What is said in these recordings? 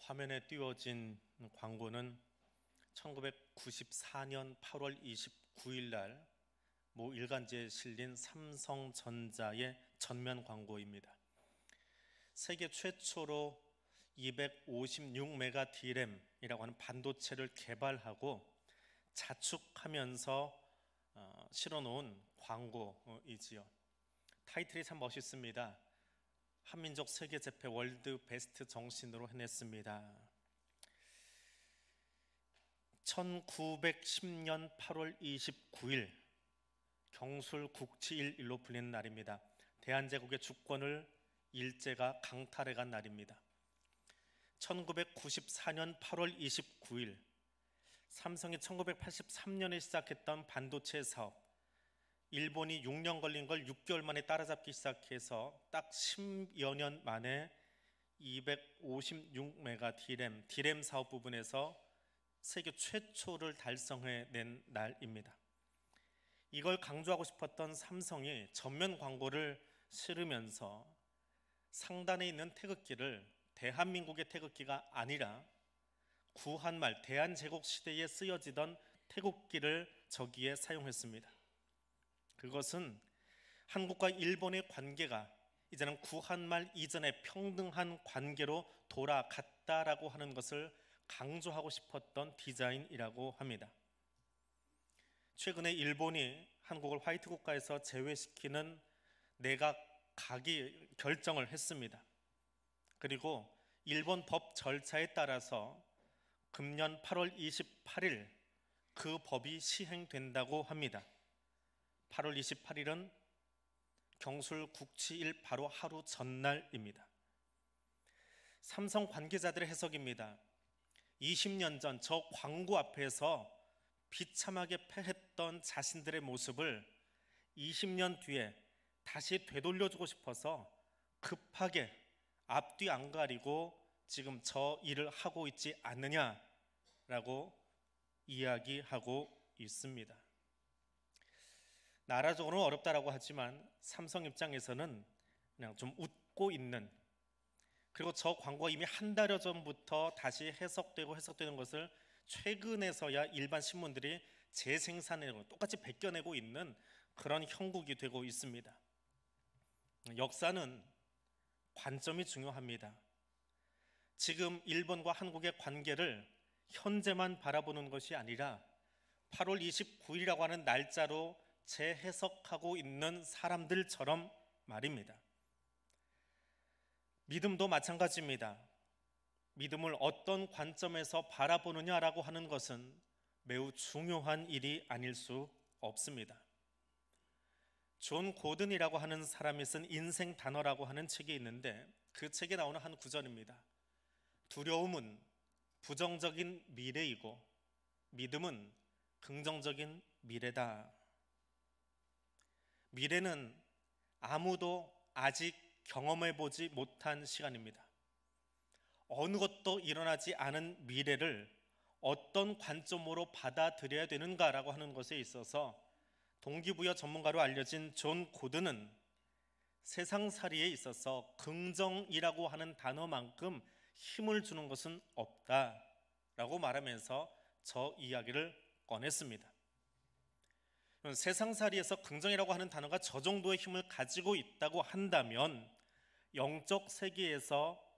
화면에 띄워진 광고는 1994년 8월 29일 날 모 일간지에 실린 삼성전자의 전면 광고입니다. 세계 최초로 256메가 D램이라고 하는 반도체를 개발하고 자축하면서 실어놓은 광고이지요. 타이틀이 참 멋있습니다. 한민족 세계재패 월드 베스트 정신으로 해냈습니다. 1910년 8월 29일 경술 국치일일로 불리는 날입니다. 대한제국의 주권을 일제가 강탈해간 날입니다. 1994년 8월 29일 삼성이 1983년에 시작했던 반도체 사업, 일본이 6년 걸린 걸 6개월 만에 따라잡기 시작해서 딱 10여 년 만에 256메가 D램 사업 부분에서 세계 최초를 달성해낸 날입니다. 이걸 강조하고 싶었던 삼성이 전면 광고를 실으면서 상단에 있는 태극기를 대한민국의 태극기가 아니라 구한말 대한제국 시대에 쓰여지던 태극기를 저기에 사용했습니다. 그것은 한국과 일본의 관계가 이제는 구한말 이전의 평등한 관계로 돌아갔다라고 하는 것을 강조하고 싶었던 디자인이라고 합니다. 최근에 일본이 한국을 화이트 국가에서 제외시키는 내각 가기 결정을 했습니다. 그리고 일본 법 절차에 따라서 금년 8월 28일 그 법이 시행된다고 합니다. 8월 28일은 경술 국치일 바로 하루 전날입니다. 삼성 관계자들의 해석입니다. 20년 전 저 광고 앞에서 비참하게 패했던 자신들의 모습을 20년 뒤에 다시 되돌려주고 싶어서 급하게 앞뒤 안 가리고 지금 저 일을 하고 있지 않느냐라고 이야기하고 있습니다. 나라적으로는 어렵다라고 하지만 삼성 입장에서는 그냥 좀 웃고 있는, 그리고 저 광고가 이미 한 달여 전부터 다시 해석되는 것을 최근에서야 일반 신문들이 재생산해내고 똑같이 베껴내고 있는 그런 형국이 되고 있습니다. 역사는 관점이 중요합니다. 지금 일본과 한국의 관계를 현재만 바라보는 것이 아니라 8월 29일이라고 하는 날짜로 재해석하고 있는 사람들처럼 말입니다. 믿음도 마찬가지입니다. 믿음을 어떤 관점에서 바라보느냐라고 하는 것은 매우 중요한 일이 아닐 수 없습니다. 존 고든이라고 하는 사람이 쓴 인생 단어라고 하는 책이 있는데 그 책에 나오는 한 구절입니다. 두려움은 부정적인 미래이고 믿음은 긍정적인 미래다. 미래는 아무도 아직 경험해보지 못한 시간입니다. 어느 것도 일어나지 않은 미래를 어떤 관점으로 받아들여야 되는가라고 하는 것에 있어서 동기부여 전문가로 알려진 존 고든은 세상살이에 있어서 긍정이라고 하는 단어만큼 힘을 주는 것은 없다라고 말하면서 저 이야기를 꺼냈습니다. 세상살이에서 긍정이라고 하는 단어가 저 정도의 힘을 가지고 있다고 한다면 영적 세계에서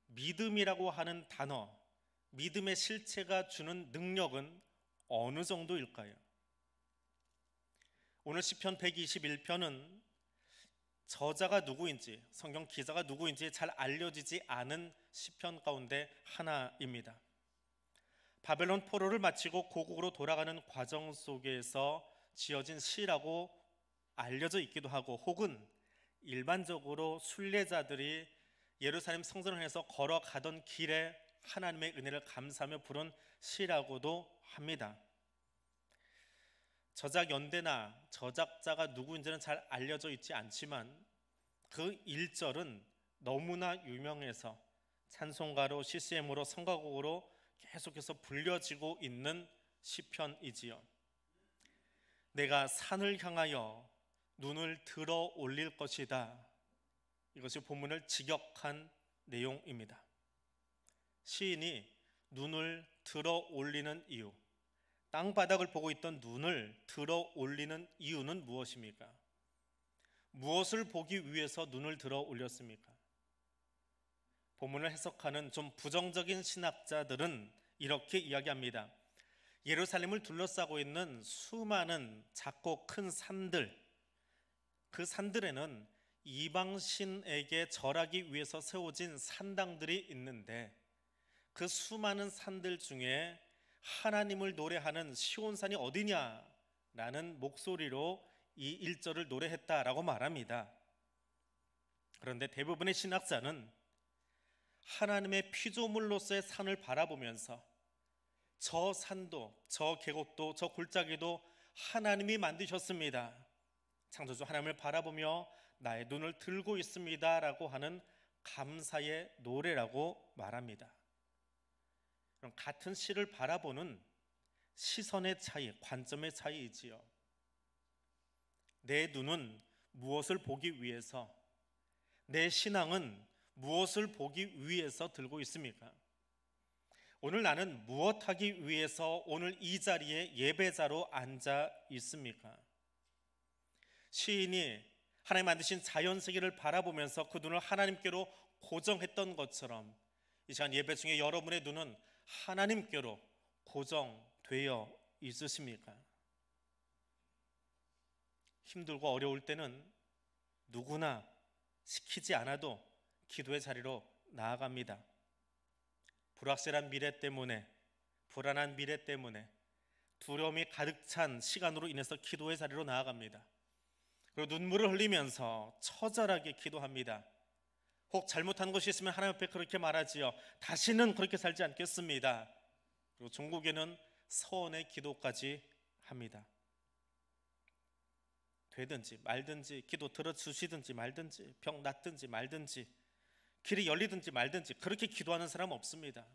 믿음이라고 하는 단어, 믿음의 실체가 주는 능력은 어느 정도일까요? 오늘 시편 121편은 저자가 누구인지, 성경 기자가 누구인지 잘 알려지지 않은 시편 가운데 하나입니다. 바벨론 포로를 마치고 고국으로 돌아가는 과정 속에서 지어진 시라고 알려져 있기도 하고, 혹은 일반적으로 순례자들이 예루살렘 성전을 향해서 걸어가던 길에 하나님의 은혜를 감사하며 부른 시라고도 합니다. 저작 연대나 저작자가 누구인지는 잘 알려져 있지 않지만 그 1절은 너무나 유명해서 찬송가로, CCM으로, 성가곡으로 계속해서 불려지고 있는 시편이지요. 내가 산을 향하여 눈을 들어 올릴 것이다. 이것이 본문을 직역한 내용입니다. 시인이 눈을 들어 올리는 이유, 땅바닥을 보고 있던 눈을 들어 올리는 이유는 무엇입니까? 무엇을 보기 위해서 눈을 들어 올렸습니까? 본문을 해석하는 좀 부정적인 신학자들은 이렇게 이야기합니다. 예루살렘을 둘러싸고 있는 수많은 작고 큰 산들, 그 산들에는 이방신에게 절하기 위해서 세워진 산당들이 있는데 그 수많은 산들 중에 하나님을 노래하는 시온산이 어디냐라는 목소리로 이 1절을 노래했다라고 말합니다. 그런데 대부분의 신학자는 하나님의 피조물로서의 산을 바라보면서 저 산도, 저 계곡도, 저 골짜기도 하나님이 만드셨습니다. 창조주 하나님을 바라보며 나의 눈을 들고 있습니다 라고 하는 감사의 노래라고 말합니다. 그럼 같은 시를 바라보는 시선의 차이, 관점의 차이이지요. 내 눈은 무엇을 보기 위해서, 내 신앙은 무엇을 보기 위해서 들고 있습니까? 오늘 나는 무엇 하기 위해서 오늘 이 자리에 예배자로 앉아 있습니까? 시인이 하나님 만드신 자연 세계를 바라보면서 그 눈을 하나님께로 고정했던 것처럼 이 시간 예배 중에 여러분의 눈은 하나님께로 고정되어 있으십니까? 힘들고 어려울 때는 누구나 시키지 않아도 기도의 자리로 나아갑니다. 불확실한 미래 때문에, 불안한 미래 때문에 두려움이 가득 찬 시간으로 인해서 기도의 자리로 나아갑니다. 그리고 눈물을 흘리면서 처절하게 기도합니다. 혹 잘못한 것이 있으면 하나님 앞에 그렇게 말하지요. 다시는 그렇게 살지 않겠습니다. 그리고 종국에는 서원의 기도까지 합니다. 되든지 말든지, 기도 들어주시든지 말든지, 병 낫든지 말든지, 길이 열리든지 말든지 그렇게 기도하는 사람 없습니다.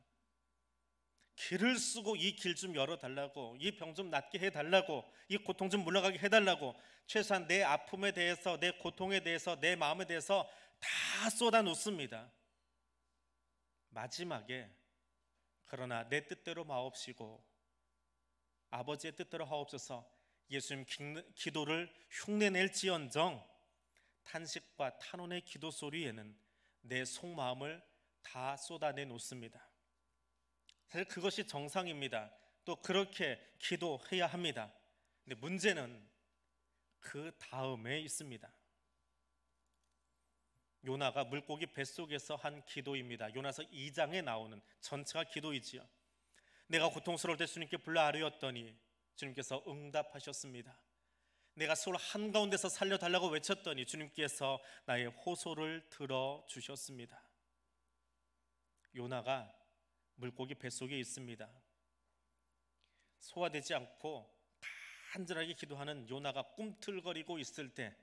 길을 쓰고 이 길 좀 열어달라고, 이 병 좀 낫게 해달라고, 이 고통 좀 물러가게 해달라고 최소한 내 아픔에 대해서, 내 고통에 대해서, 내 마음에 대해서 다 쏟아놓습니다. 마지막에 그러나 내 뜻대로 마옵시고 아버지의 뜻대로 하옵소서, 예수님 기도를 흉내낼지언정 탄식과 탄원의 기도 소리에는 내 속마음을 다 쏟아내 놓습니다. 사실 그것이 정상입니다. 또 그렇게 기도해야 합니다. 근데 문제는 그 다음에 있습니다. 요나가 물고기 뱃속에서 한 기도입니다. 요나서 2장에 나오는 전체가 기도이지요. 내가 고통스러울 때 주님께 불러 아뢰었더니 주님께서 응답하셨습니다. 내가 소울 한가운데서 살려달라고 외쳤더니 주님께서 나의 호소를 들어주셨습니다. 요나가 물고기 뱃속에 있습니다. 소화되지 않고 간절하게 기도하는 요나가 꿈틀거리고 있을 때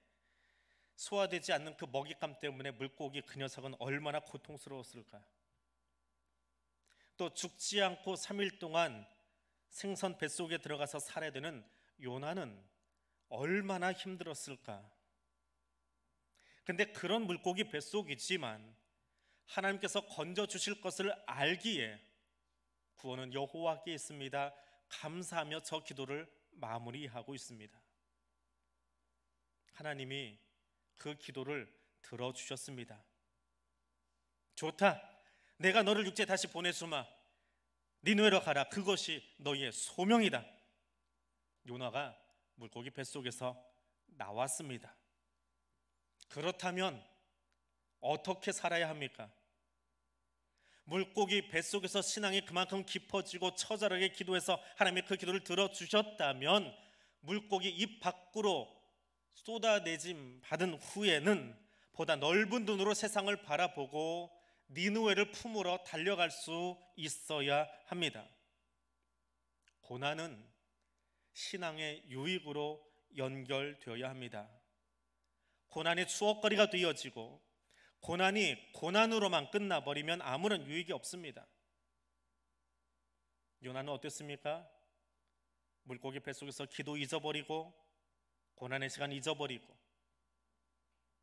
소화되지 않는 그 먹잇감 때문에 물고기 그 녀석은 얼마나 고통스러웠을까요? 또 죽지 않고 3일 동안 생선 뱃속에 들어가서 살아야 되는 요나는 얼마나 힘들었을까? 근데 그런 물고기 뱃속이지만 하나님께서 건져주실 것을 알기에 구원은 여호와께 있습니다. 감사하며 저 기도를 마무리하고 있습니다. 하나님이 그 기도를 들어주셨습니다. 좋다, 내가 너를 육지에 다시 보내주마. 니느웨로 가라. 그것이 너희의 소명이다. 요나가 물고기 뱃속에서 나왔습니다. 그렇다면 어떻게 살아야 합니까? 물고기 뱃속에서 신앙이 그만큼 깊어지고 처절하게 기도해서 하나님의 그 기도를 들어주셨다면 물고기 입 밖으로 쏟아내짐 받은 후에는 보다 넓은 눈으로 세상을 바라보고 니느웨를 품으러 달려갈 수 있어야 합니다. 고난은 신앙의 유익으로 연결되어야 합니다. 고난의 추억거리가 되어지고 고난이 고난으로만 끝나버리면 아무런 유익이 없습니다. 요나는 어땠습니까? 물고기 뱃속에서 기도 잊어버리고 고난의 시간 잊어버리고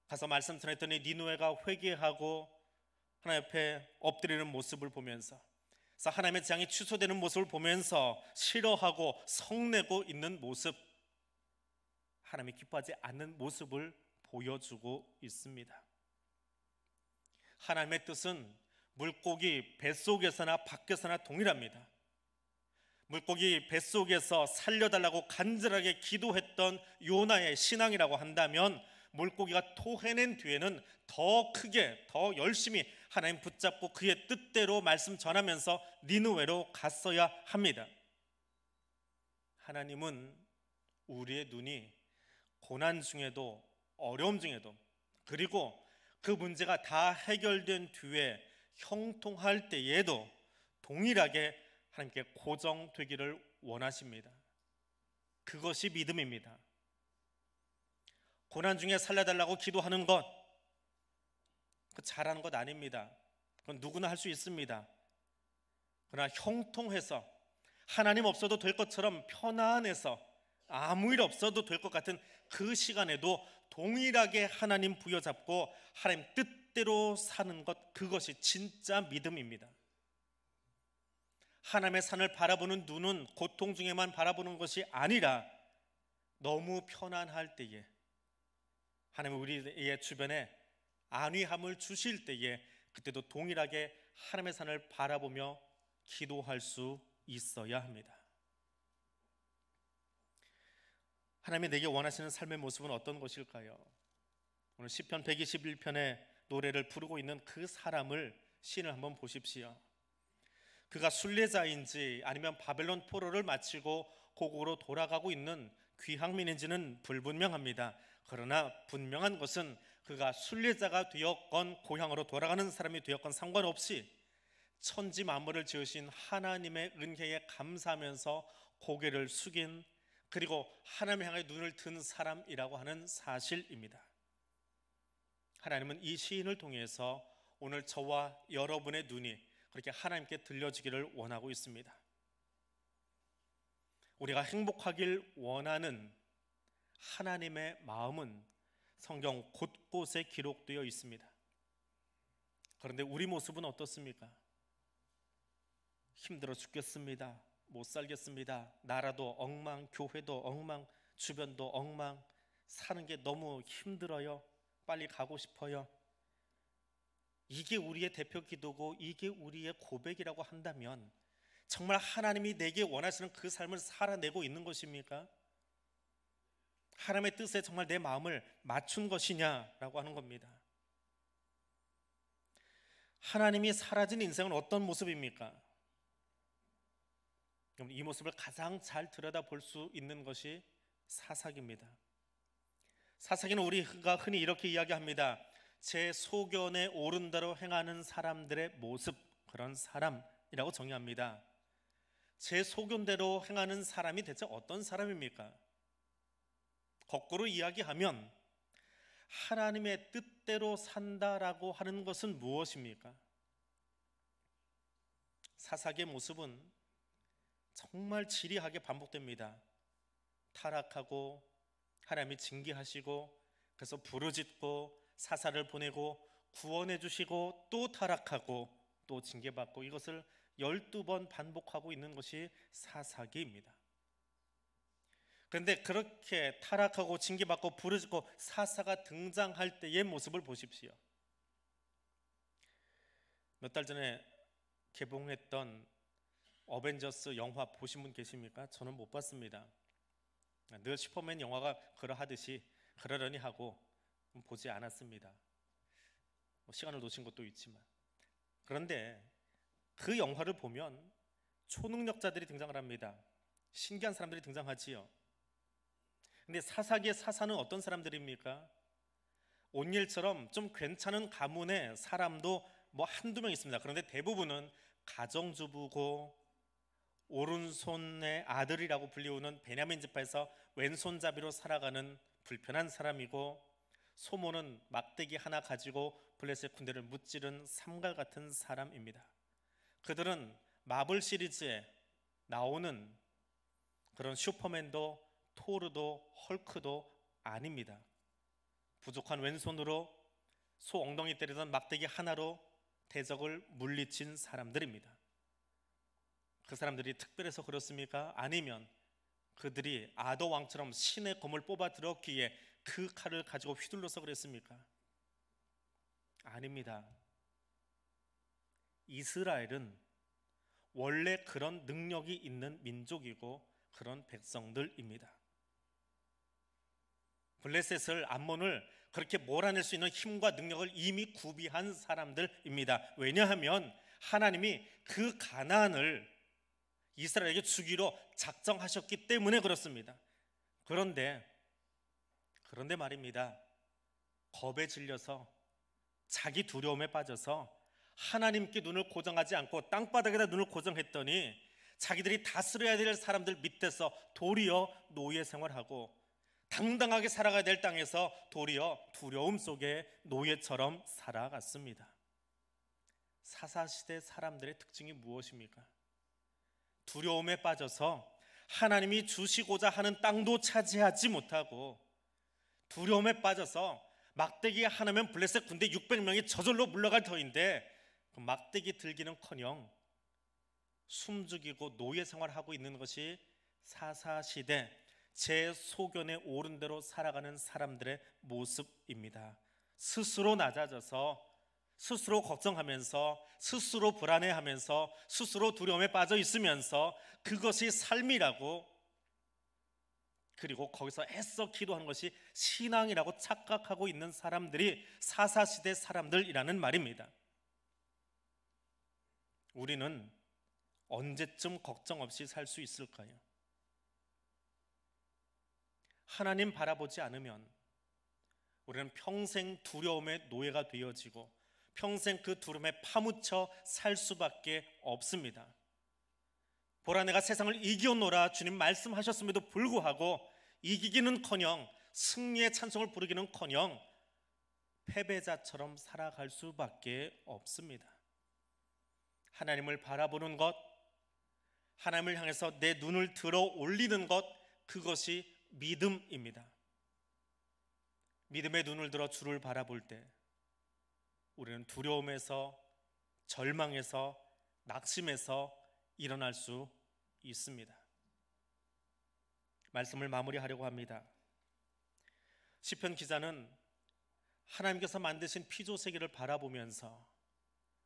가서 말씀 전했더니 니느웨가 회개하고 하나님 앞에 엎드리는 모습을 보면서 그래서 하나님의 재앙이 취소되는 모습을 보면서 싫어하고 성내고 있는 모습, 하나님이 기뻐하지 않는 모습을 보여주고 있습니다. 하나님의 뜻은 물고기 뱃속에서나 밖에서나 동일합니다. 물고기 뱃속에서 살려달라고 간절하게 기도했던 요나의 신앙이라고 한다면, 물고기가 토해낸 뒤에는 더 크게 더 열심히 하나님 붙잡고 그의 뜻대로 말씀 전하면서 니느웨로 갔어야 합니다. 하나님은 우리의 눈이 고난 중에도 어려움 중에도, 그리고 그 문제가 다 해결된 뒤에 형통할 때에도 동일하게 하나님께 고정되기를 원하십니다. 그것이 믿음입니다. 고난 중에 살려달라고 기도하는 것, 그 잘하는 것 아닙니다. 그건 누구나 할 수 있습니다. 그러나 형통해서 하나님 없어도 될 것처럼 편안해서 아무 일 없어도 될 것 같은 그 시간에도 동일하게 하나님 부여잡고 하나님 뜻대로 사는 것, 그것이 진짜 믿음입니다. 하나님의 산을 바라보는 눈은 고통 중에만 바라보는 것이 아니라 너무 편안할 때에, 하나님은 우리의 주변에 안위함을 주실 때에 그때도 동일하게 하나님의 산을 바라보며 기도할 수 있어야 합니다. 하나님이 내게 원하시는 삶의 모습은 어떤 것일까요? 오늘 시편 121편의 노래를 부르고 있는 그 사람을, 시인을 한번 보십시오. 그가 순례자인지 아니면 바벨론 포로를 마치고 고국으로 돌아가고 있는 귀향민인지는 불분명합니다. 그러나 분명한 것은 그가 순례자가 되었건 고향으로 돌아가는 사람이 되었건 상관없이 천지 만물을 지으신 하나님의 은혜에 감사하면서 고개를 숙인, 그리고 하나님을 향해 눈을 든 사람이라고 하는 사실입니다. 하나님은 이 시인을 통해서 오늘 저와 여러분의 눈이 그렇게 하나님께 들려지기를 원하고 있습니다. 우리가 행복하길 원하는 하나님의 마음은 성경 곳곳에 기록되어 있습니다. 그런데 우리 모습은 어떻습니까? 힘들어 죽겠습니다. 못 살겠습니다. 나라도 엉망, 교회도 엉망, 주변도 엉망, 사는 게 너무 힘들어요. 빨리 가고 싶어요. 이게 우리의 대표 기도고 이게 우리의 고백이라고 한다면 정말 하나님이 내게 원하시는 그 삶을 살아내고 있는 것입니까? 하나님의 뜻에 정말 내 마음을 맞춘 것이냐라고 하는 겁니다. 하나님이 사라진 인생은 어떤 모습입니까? 이 모습을 가장 잘 들여다볼 수 있는 것이 사사기입니다. 사사기는 우리가 흔히 이렇게 이야기합니다. 제 소견에 옳은 대로 행하는 사람들의 모습, 그런 사람이라고 정의합니다. 제 소견대로 행하는 사람이 대체 어떤 사람입니까? 거꾸로 이야기하면 하나님의 뜻대로 산다라고 하는 것은 무엇입니까? 사사기의 모습은 정말 지리하게 반복됩니다. 타락하고 하나님이 징계하시고, 그래서 부르짖고 사사를 보내고 구원해 주시고 또 타락하고 또 징계받고, 이것을 12번 반복하고 있는 것이 사사기입니다. 그런데 그렇게 타락하고 징계받고 부르짖고 사사가 등장할 때의 모습을 보십시오. 몇 달 전에 개봉했던 어벤져스 영화 보신 분 계십니까? 저는 못 봤습니다. 늘 슈퍼맨 영화가 그러하듯이 그러려니 하고 보지 않았습니다. 시간을 놓친 것도 있지만. 그런데 그 영화를 보면 초능력자들이 등장을 합니다. 신기한 사람들이 등장하지요. 근데 사사기의 사사는 어떤 사람들입니까? 온일처럼 좀 괜찮은 가문의 사람도 뭐 한두 명 있습니다. 그런데 대부분은 가정주부고 오른손의 아들이라고 불리우는 베냐민 지파에서 왼손잡이로 살아가는 불편한 사람이고, 소모는 막대기 하나 가지고 블레셋 군대를 무찌른 삼갈 같은 사람입니다. 그들은 마블 시리즈에 나오는 그런 슈퍼맨도 토르도 헐크도 아닙니다. 부족한 왼손으로 소 엉덩이 때리던 막대기 하나로 대적을 물리친 사람들입니다. 그 사람들이 특별해서 그렇습니까? 아니면 그들이 아도 왕처럼 신의 검을 뽑아 들었기에 그 칼을 가지고 휘둘러서 그랬습니까? 아닙니다. 이스라엘은 원래 그런 능력이 있는 민족이고 그런 백성들입니다. 블레셋을, 암몬을 그렇게 몰아낼 수 있는 힘과 능력을 이미 구비한 사람들입니다. 왜냐하면 하나님이 그 가나안을 이스라엘에게 주기로 작정하셨기 때문에 그렇습니다. 그런데 말입니다. 겁에 질려서, 자기 두려움에 빠져서 하나님께 눈을 고정하지 않고 땅바닥에다 눈을 고정했더니 자기들이 다스려야 될 사람들 밑에서 도리어 노예 생활하고, 당당하게 살아가야 될 땅에서 도리어 두려움 속에 노예처럼 살아갔습니다. 사사시대 사람들의 특징이 무엇입니까? 두려움에 빠져서 하나님이 주시고자 하는 땅도 차지하지 못하고, 두려움에 빠져서 막대기가 하나면 블레셋 군대 600명이 저절로 물러갈 터인데 그 막대기 들기는커녕 숨죽이고 노예 생활하고 있는 것이 사사시대 제 소견에 오른 대로 살아가는 사람들의 모습입니다. 스스로 낮아져서, 스스로 걱정하면서, 스스로 불안해하면서, 스스로 두려움에 빠져 있으면서 그것이 삶이라고, 그리고 거기서 애써 기도하는 것이 신앙이라고 착각하고 있는 사람들이 사사시대 사람들이라는 말입니다. 우리는 언제쯤 걱정 없이 살 수 있을까요? 하나님 바라보지 않으면 우리는 평생 두려움의 노예가 되어지고 평생 그 두려움에 파묻혀 살 수밖에 없습니다. 보라, 내가 세상을 이기었노라 주님 말씀하셨음에도 불구하고 이기기는커녕 승리의 찬송을 부르기는커녕 패배자처럼 살아갈 수밖에 없습니다. 하나님을 바라보는 것, 하나님을 향해서 내 눈을 들어 올리는 것, 그것이 믿음입니다. 믿음의 눈을 들어 주를 바라볼 때 우리는 두려움에서, 절망에서, 낙심에서 일어날 수 있습니다. 말씀을 마무리하려고 합니다. 시편 기자는 하나님께서 만드신 피조세계를 바라보면서,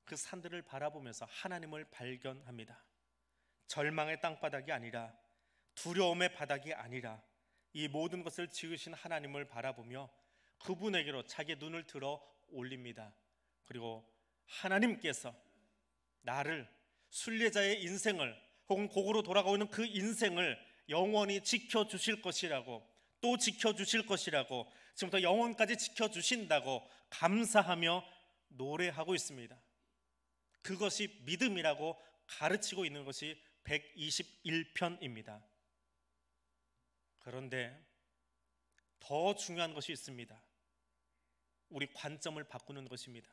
그 산들을 바라보면서 하나님을 발견합니다. 절망의 땅바닥이 아니라, 두려움의 바닥이 아니라 이 모든 것을 지으신 하나님을 바라보며 그분에게로 자기의 눈을 들어 올립니다. 그리고 하나님께서 나를, 순례자의 인생을, 혹은 곡으로 돌아가오는 그 인생을 영원히 지켜주실 것이라고, 또 지켜주실 것이라고, 지금부터 영원까지 지켜주신다고 감사하며 노래하고 있습니다. 그것이 믿음이라고 가르치고 있는 것이 121편입니다. 그런데 더 중요한 것이 있습니다. 우리 관점을 바꾸는 것입니다.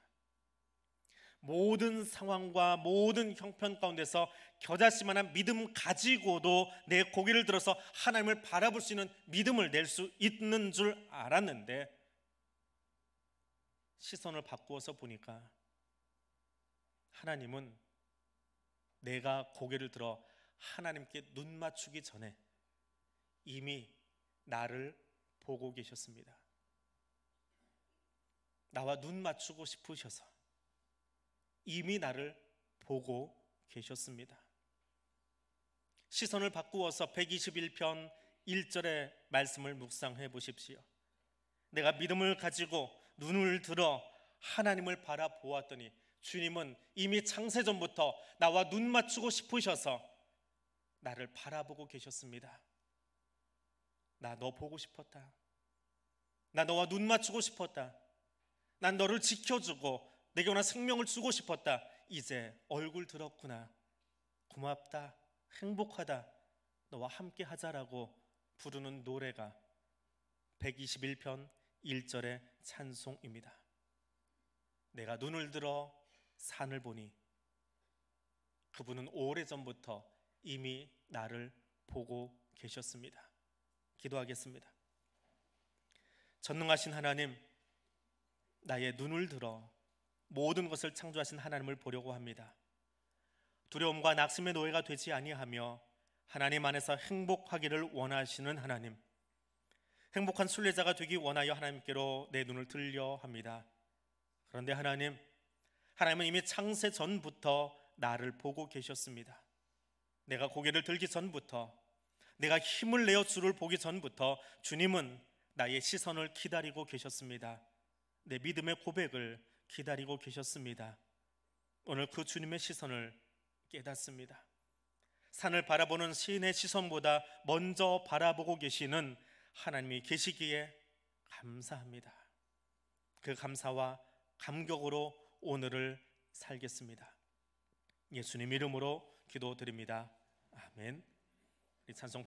모든 상황과 모든 형편 가운데서 겨자씨만한 믿음 가지고도 내 고개를 들어서 하나님을 바라볼 수 있는 믿음을 낼 수 있는 줄 알았는데, 시선을 바꾸어서 보니까 하나님은 내가 고개를 들어 하나님께 눈 맞추기 전에 이미 나를 보고 계셨습니다. 나와 눈 맞추고 싶으셔서 이미 나를 보고 계셨습니다. 시선을 바꾸어서 121편 1절의 말씀을 묵상해 보십시오. 내가 믿음을 가지고 눈을 들어 하나님을 바라보았더니 주님은 이미 창세전부터 나와 눈 맞추고 싶으셔서 나를 바라보고 계셨습니다. 나 너 보고 싶었다. 나 너와 눈 맞추고 싶었다. 난 너를 지켜주고 내게 원한 생명을 주고 싶었다. 이제 얼굴 들었구나. 고맙다. 행복하다. 너와 함께 하자라고 부르는 노래가 121편 1절의 찬송입니다. 내가 눈을 들어 산을 보니 그분은 오래전부터 이미 나를 보고 계셨습니다. 기도하겠습니다. 전능하신 하나님, 나의 눈을 들어 모든 것을 창조하신 하나님을 보려고 합니다. 두려움과 낙심의 노예가 되지 아니하며 하나님 안에서 행복하기를 원하시는 하나님, 행복한 순례자가 되기 원하여 하나님께로 내 눈을 들려 합니다. 그런데 하나님은 이미 창세 전부터 나를 보고 계셨습니다. 내가 고개를 들기 전부터, 내가 힘을 내어 주를 보기 전부터 주님은 나의 시선을 기다리고 계셨습니다. 내 믿음의 고백을 기다리고 계셨습니다. 오늘 그 주님의 시선을 깨닫습니다. 산을 바라보는 시인의 시선보다 먼저 바라보고 계시는 하나님이 계시기에 감사합니다. 그 감사와 감격으로 오늘을 살겠습니다. 예수님 이름으로 기도드립니다. 아멘. 이 찬송